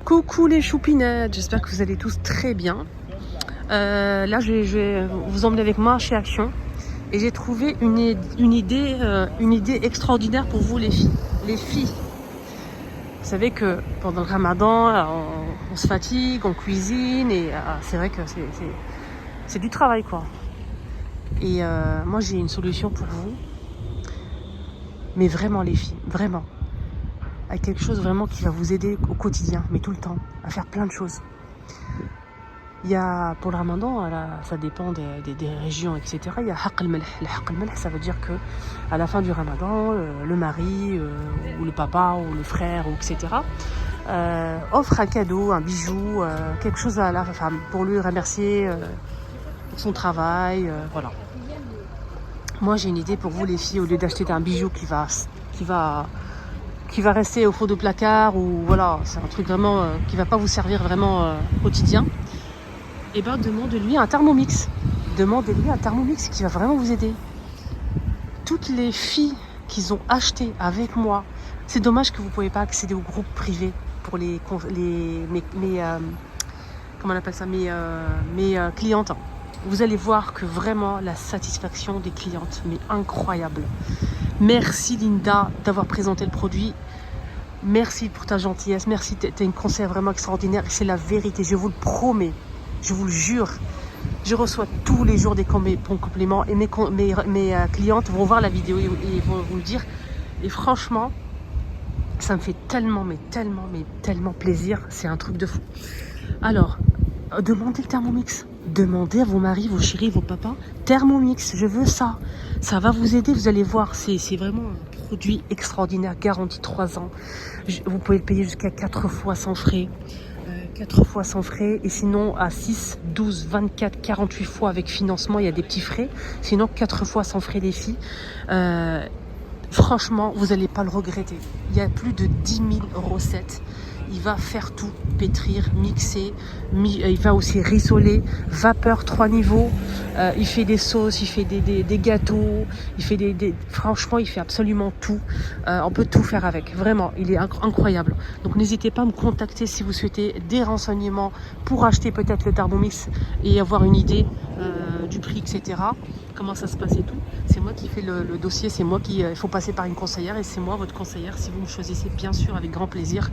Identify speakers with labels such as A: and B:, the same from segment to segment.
A: Coucou les choupinettes, j'espère que vous allez tous très bien. Là, je vais vous emmener avec moi chez Action et j'ai trouvé une idée extraordinaire pour vous les filles. Les filles, vous savez que pendant le Ramadan, on se fatigue, on cuisine et c'est vrai que c'est du travail quoi. Et moi j'ai une solution pour vous, mais vraiment les filles, vraiment. À quelque chose vraiment qui va vous aider au quotidien, mais tout le temps, à faire plein de choses. Il y a, pour le ramadan, ça dépend des régions, etc. Il y a haqq al-malh. Le haqq al-malh, ça veut dire que à la fin du ramadan, le mari, ou le papa, ou le frère, ou etc. Offre un cadeau, un bijou, quelque chose à la femme, pour lui remercier son travail, voilà. Moi j'ai une idée pour vous les filles, au lieu d'acheter un bijou qui va rester au fond de placard, ou voilà, c'est un truc vraiment qui va pas vous servir vraiment quotidien, et ben demandez-lui un Thermomix. Demandez-lui un Thermomix qui va vraiment vous aider. Toutes les filles qu'ils ont acheté avec moi, c'est dommage que vous ne pouvez pas accéder au groupe privé pour mes comment on appelle ça, mes clientes. Vous allez voir que vraiment la satisfaction des clientes, mais incroyable. Merci Linda d'avoir présenté le produit. Merci pour ta gentillesse. Merci, tu as une conseillère vraiment extraordinaire. C'est la vérité, je vous le promets. Je vous le jure. Je reçois tous les jours des compléments et mes clientes vont voir la vidéo et vont vous le dire. Et franchement, ça me fait tellement plaisir. C'est un truc de fou. Alors, demandez le Thermomix. Demandez à vos maris, vos chéris, vos papas. Thermomix, je veux ça. Ça va vous aider, vous allez voir. C'est vraiment un produit extraordinaire, garanti 3 ans. Vous pouvez le payer jusqu'à 4 fois sans frais. 4 fois sans frais, et sinon à 6, 12, 24, 48 fois avec financement, il y a des petits frais. Sinon 4 fois sans frais les filles. Franchement, vous n'allez pas le regretter. Il y a plus de 10 000 recettes. Il va faire tout, pétrir, mixer, il va aussi rissoler, vapeur 3 niveaux, il fait des sauces, il fait des gâteaux, il fait franchement, il fait absolument tout. On peut tout faire avec, vraiment, il est incroyable. Donc n'hésitez pas à me contacter si vous souhaitez des renseignements pour acheter peut-être le Thermomix et avoir une idée du prix, etc. Comment ça se passe et tout. C'est moi qui fais le dossier, c'est moi qui... Il faut passer par une conseillère et c'est moi votre conseillère si vous me choisissez, bien sûr, avec grand plaisir.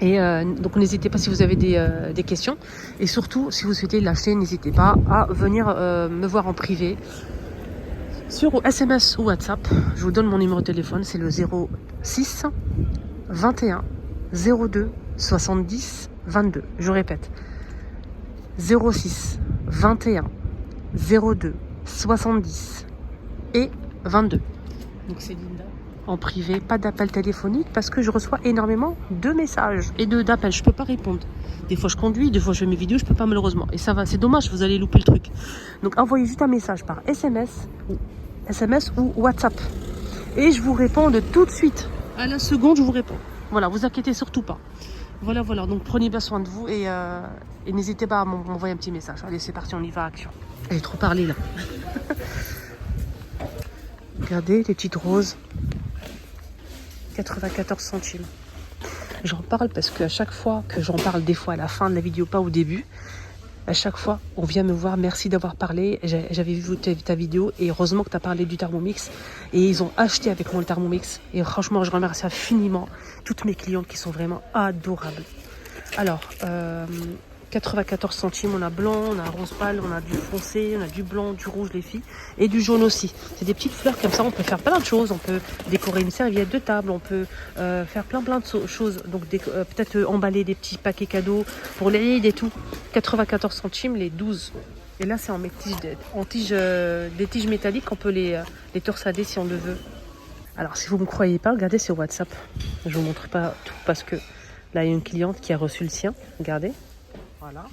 A: Et donc n'hésitez pas si vous avez des questions. Et surtout, si vous souhaitez l'acheter, n'hésitez pas à venir me voir en privé sur SMS ou WhatsApp. Je vous donne mon numéro de téléphone, c'est le 06 21 02 70 22. Je répète, 06 21 02 70 et 22. Donc c'est Linda. En privé, pas d'appel téléphonique parce que je reçois énormément de messages et d'appels. Je peux pas répondre. Des fois je conduis, des fois je fais mes vidéos, je peux pas malheureusement. Et ça va, c'est dommage, vous allez louper le truc. Donc envoyez juste un message par SMS ou WhatsApp. Et je vous réponds de tout de suite. À la seconde, je vous réponds. Voilà, vous inquiétez surtout pas. Voilà. Donc prenez bien soin de vous et n'hésitez pas à m'envoyer un petit message. Allez, c'est parti, on y va, Action. J'ai trop parlé là. Regardez les petites roses. 94 centimes. J'en parle parce qu'à chaque fois que j'en parle, des fois à la fin de la vidéo, pas au début, à chaque fois on vient me voir, merci d'avoir parlé, j'avais vu ta vidéo et heureusement que tu as parlé du Thermomix et ils ont acheté avec moi le Thermomix et franchement je remercie infiniment toutes mes clientes qui sont vraiment adorables. Alors 94 centimes, on a blanc, on a rose pâle, on a du foncé, on a du blanc, du rouge les filles, et du jaune aussi. C'est des petites fleurs comme ça, on peut faire plein de choses, on peut décorer une serviette de table, on peut faire plein de choses, donc peut-être emballer des petits paquets cadeaux pour les Eid et tout. 94 centimes les 12. Et là c'est des tiges métalliques, on peut les torsader si on le veut. Alors si vous ne me croyez pas, regardez sur WhatsApp. Je vous montre pas tout parce que là il y a une cliente qui a reçu le sien, regardez. Voilà.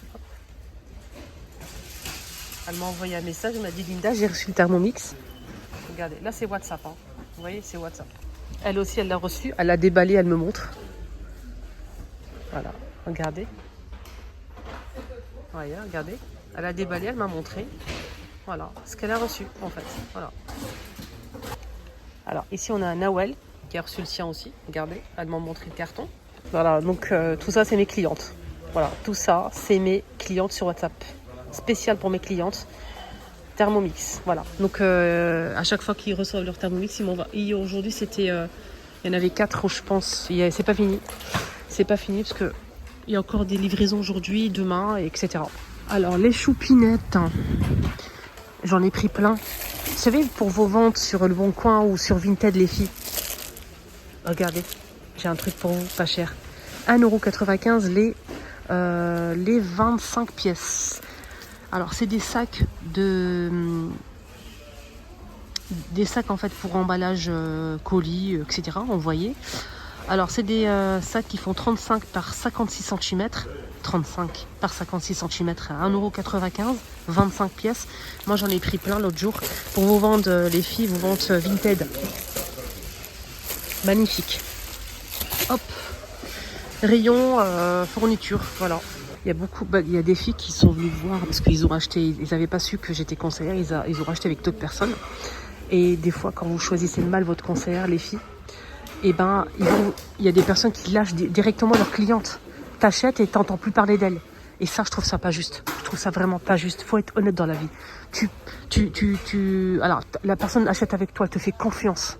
A: Elle m'a envoyé un message, elle m'a dit Linda, j'ai reçu le Thermomix. Regardez, là c'est WhatsApp. Hein. Vous voyez, c'est WhatsApp. Elle aussi, elle l'a reçu, elle l'a déballé, elle me montre. Voilà, regardez. Voyez, regardez. Elle a déballé, elle m'a montré. Voilà, ce qu'elle a reçu en fait. Voilà. Alors ici on a un Nawel qui a reçu le sien aussi. Regardez, elle m'a montré le carton. Voilà, donc tout ça, c'est mes clientes. Voilà, tout ça, c'est mes clientes sur WhatsApp. Spécial pour mes clientes. Thermomix, voilà. Donc à chaque fois qu'ils reçoivent leur Thermomix, ils m'envoient. Aujourd'hui, c'était, il y en avait 4, je pense. C'est pas fini. C'est pas fini parce que il y a encore des livraisons aujourd'hui, demain, etc. Alors les choupinettes, hein, j'en ai pris plein. Vous savez, pour vos ventes sur Le Bon Coin ou sur Vinted, les filles. Regardez, j'ai un truc pour vous, pas cher. 1,95 € les 25 pièces. Alors c'est des sacs en fait pour emballage colis, etc. envoyés. Alors c'est des sacs qui font 35 par 56 cm. 35 par 56 cm à 1,95 €, 25 pièces. Moi j'en ai pris plein l'autre jour. Pour vous vendre, les filles, vous vendent Vinted. Magnifique. Hop. Rayon fourniture, voilà. Il y a des filles qui sont venues voir parce qu'ils ont acheté, ils n'avaient pas su que j'étais conseillère, ils ont racheté avec d'autres personnes. Et des fois, quand vous choisissez mal votre conseillère, les filles, et ben, il y a des personnes qui lâchent directement leurs clientes. T'achètes et t'entends plus parler d'elles. Et ça, je trouve ça pas juste. Je trouve ça vraiment pas juste. Faut être honnête dans la vie. Alors, la personne achète avec toi, elle te fait confiance.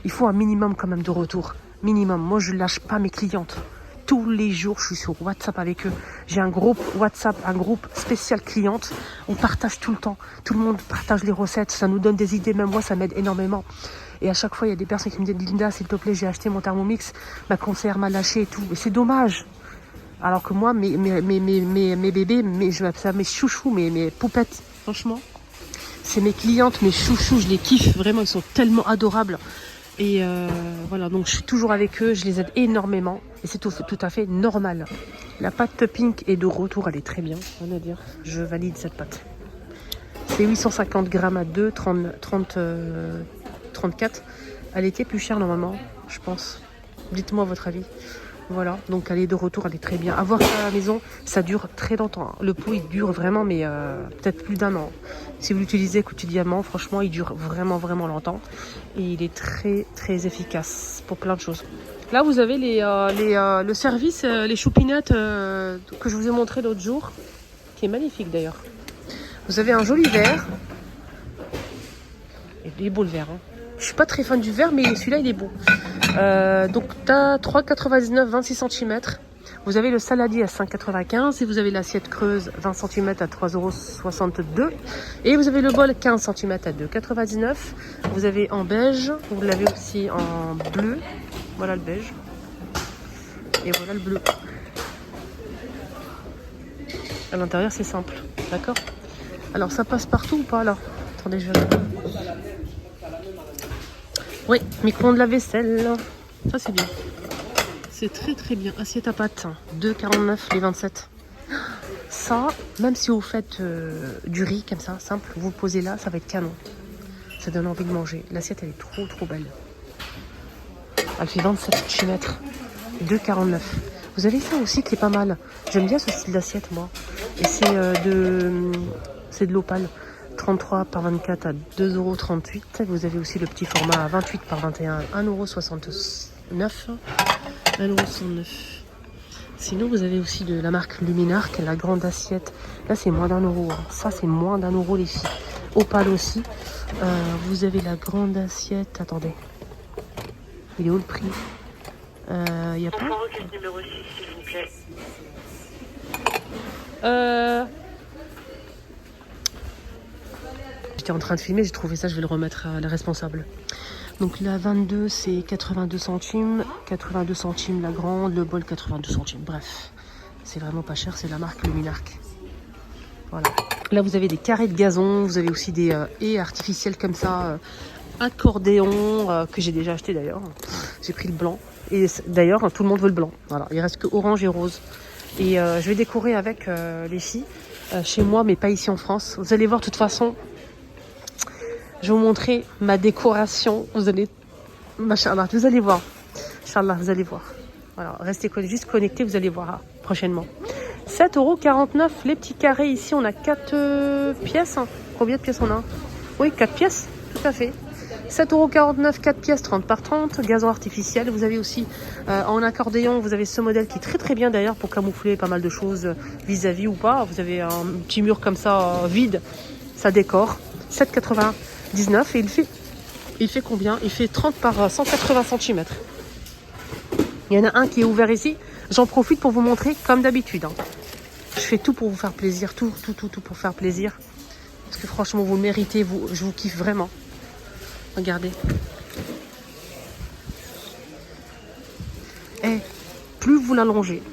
A: Il faut un minimum quand même de retour. Minimum. Moi, je lâche pas mes clientes. Tous les jours, je suis sur WhatsApp avec eux. J'ai un groupe WhatsApp, un groupe spécial cliente. On partage tout le temps. Tout le monde partage les recettes. Ça nous donne des idées. Même moi, ça m'aide énormément. Et à chaque fois, il y a des personnes qui me disent « Linda, s'il te plaît, j'ai acheté mon Thermomix. Ma conseillère m'a lâché et tout. » Et c'est dommage. Alors que moi, mes bébés, mes chouchous, mes poupettes, franchement, c'est mes clientes, mes chouchous. Je les kiffe. Vraiment, ils sont tellement adorables. Et voilà, donc je suis toujours avec eux, je les aide énormément et c'est tout à fait normal. La pâte Pink est de retour, elle est très bien, on va dire. Je valide cette pâte. C'est 850 grammes à 2, 34. Elle était plus chère normalement, je pense. Dites-moi votre avis. Voilà, donc elle est de retour, elle est très bien. Avoir ça à la maison, ça dure très longtemps. Le pot, il dure vraiment, mais peut-être plus d'1 an. Si vous l'utilisez quotidiennement, franchement, il dure vraiment, vraiment longtemps. Et il est très, très efficace pour plein de choses. Là, vous avez le service, les choupinettes que je vous ai montré l'autre jour, qui est magnifique d'ailleurs. Vous avez un joli verre. Il est beau le verre, hein. Je suis pas très fan du verre, mais celui-là, il est beau. Donc, tu as 3,99 €, 26 cm. Vous avez le saladier à 5,95 € et vous avez l'assiette creuse 20 cm à 3,62 €. Et vous avez le bol 15 cm à 2,99 €. Vous avez en beige, vous l'avez aussi en bleu. Voilà le beige. Et voilà le bleu. À l'intérieur, c'est simple. D'accord? Alors, ça passe partout ou pas là? Attendez, je vais regarder. Oui, micro-ondes lave-vaisselle. Ça, c'est bien. C'est très très bien. Assiette à pâte. 2,49 € les 27. Ça, même si vous faites du riz comme ça, simple, vous le posez là, ça va être canon. Ça donne envie de manger. L'assiette, elle est trop trop belle. Elle fait 27 cm. 2,49 €. Vous avez ça aussi qui est pas mal. J'aime bien ce style d'assiette, moi. Et c'est de l'opale. 33 par 24 à 2,38 €. Vous avez aussi le petit format à 28 par 21 à 1,69 €. 1,69 €. Sinon, vous avez aussi de la marque Luminarc, la grande assiette. Là, c'est moins d'1 €. Hein. Ça, c'est moins d'1 € les filles. Opale aussi. Vous avez la grande assiette. Attendez. Il est où le prix? Il n'y a pas.
B: Numéro 6, s'il vous plaît.
A: J'étais en train de filmer, j'ai trouvé ça, je vais le remettre à la responsable. Donc la 22, c'est 82 centimes. 82 centimes la grande, le bol 82 centimes. Bref, c'est vraiment pas cher, c'est la marque Luminarc. Voilà. Là, vous avez des carrés de gazon, vous avez aussi des haies artificielles comme ça, accordéon, que j'ai déjà acheté d'ailleurs. J'ai pris le blanc. Et d'ailleurs, tout le monde veut le blanc. Voilà, il reste que orange et rose. Et je vais décorer avec les filles chez moi, mais pas ici en France. Vous allez voir, de toute façon, je vais vous montrer ma décoration. Vous allez, machallah, vous allez voir. Inch'Allah, vous allez voir. Voilà, restez juste connectés, vous allez voir prochainement. 7,49 € les petits carrés. Ici, on a 4 pièces. Combien de pièces on a? Oui, 4 pièces, tout à fait. 7,49 €, 4 pièces, 30 par 30, gazon artificiel. Vous avez aussi en accordéon, vous avez ce modèle qui est très très bien d'ailleurs pour camoufler pas mal de choses vis-à-vis ou pas. Vous avez un petit mur comme ça vide, ça décore. 7,99 € et il fait combien? Il fait 30 par 180 cm. Il y en a un qui est ouvert ici. J'en profite pour vous montrer comme d'habitude. Hein. Je fais tout pour vous faire plaisir, tout pour faire plaisir. Parce que franchement, vous le méritez, je vous kiffe vraiment. Regardez. Et plus vous l'allongez,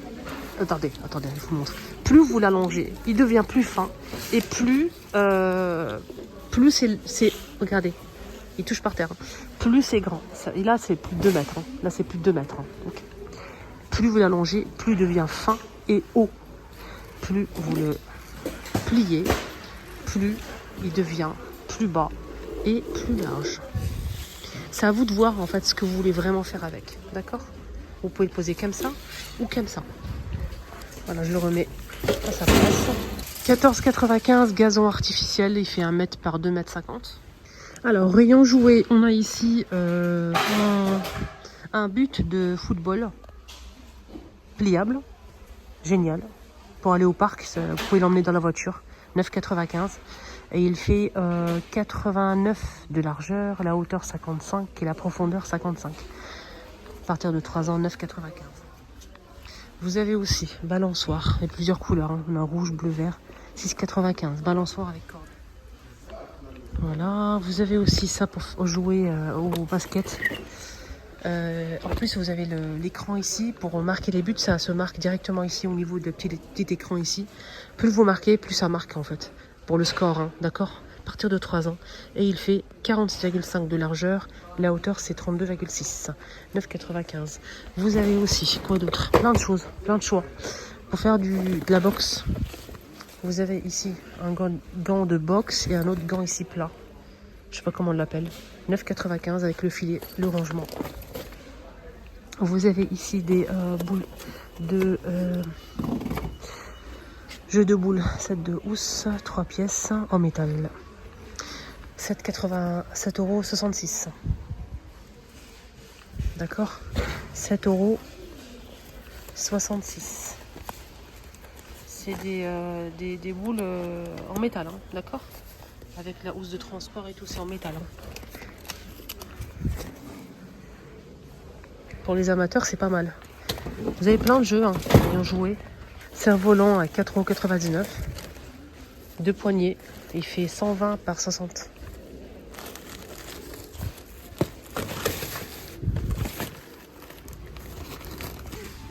A: attendez, je vous montre. Plus vous l'allongez, il devient plus fin et plus c'est, regardez, il touche par terre. Hein. Plus c'est grand. Ça, et là, c'est plus de 2 mètres. Hein. Là, c'est plus de 2 mètres. Hein. Donc, plus vous l'allongez, plus il devient fin et haut. Plus vous le pliez, plus il devient plus bas et plus large. C'est à vous de voir en fait ce que vous voulez vraiment faire avec. D'accord? Vous pouvez le poser comme ça ou comme ça. Voilà, je le remets à sa place. 14,95 € gazon artificiel. Il fait 1 mètre par 2,50 m. Alors, rayon jouet, on a ici un but de football pliable. Génial. Pour aller au parc, vous pouvez l'emmener dans la voiture. 9,95 €. Et il fait 89 de largeur, la hauteur 55 et la profondeur 55. À partir de 3 ans, 9,95 €. Vous avez aussi balançoire, et plusieurs couleurs. Hein. On a rouge, bleu, vert. 6,95 €. Balançoire avec corde. Voilà. Vous avez aussi ça pour jouer au basket. En plus, vous avez l'écran ici pour marquer les buts. Ça se marque directement ici au niveau de petit écran ici. Plus vous marquez, plus ça marque en fait. Pour le score, hein, d'accord? À partir de 3 ans. Et il fait 46,5 de largeur. La hauteur, c'est 32,6. 9,95 €. Vous avez aussi, quoi d'autre? Plein de choses, plein de choix. Pour faire de la boxe, vous avez ici un gant de boxe et un autre gant ici plat. Je sais pas comment on l'appelle. 9,95 € avec le filet, le rangement. Vous avez ici des boules de jeu de boules, set de housse, 3 pièces en métal. 7,66 €. D'accord? 7,66 €. C'est des boules en métal, hein, d'accord? Avec la housse de transport et tout, c'est en métal. Hein. Pour les amateurs, c'est pas mal. Vous avez plein de jeux, hein, ayant joué. Cerf-volant à 4,99 €. 2 poignées. Il fait 120 par 60.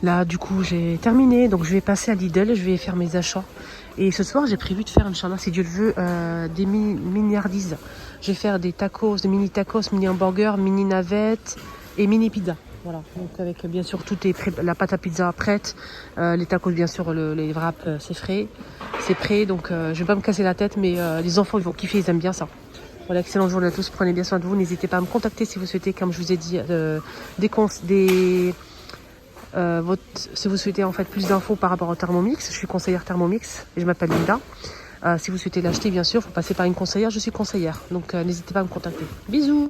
A: Là, du coup, j'ai terminé. Donc, je vais passer à Lidl. Je vais faire mes achats. Et ce soir, j'ai prévu de faire, Inch'Allah, si Dieu le veut, des mini-hardies. Je vais faire des tacos, des mini-tacos, mini-hamburgers, mini-navettes et mini-pizza. Voilà, donc avec bien sûr la pâte à pizza prête, les tacos bien sûr, les wraps c'est frais, c'est prêt, donc je vais pas me casser la tête, mais les enfants ils vont kiffer, ils aiment bien ça. Voilà, excellente journée à tous, prenez bien soin de vous, n'hésitez pas à me contacter si vous souhaitez, comme je vous ai dit, si vous souhaitez en fait plus d'infos par rapport au Thermomix. Je suis conseillère Thermomix et je m'appelle Linda. Si vous souhaitez l'acheter bien sûr, il faut passer par une conseillère, je suis conseillère, donc n'hésitez pas à me contacter. Bisous.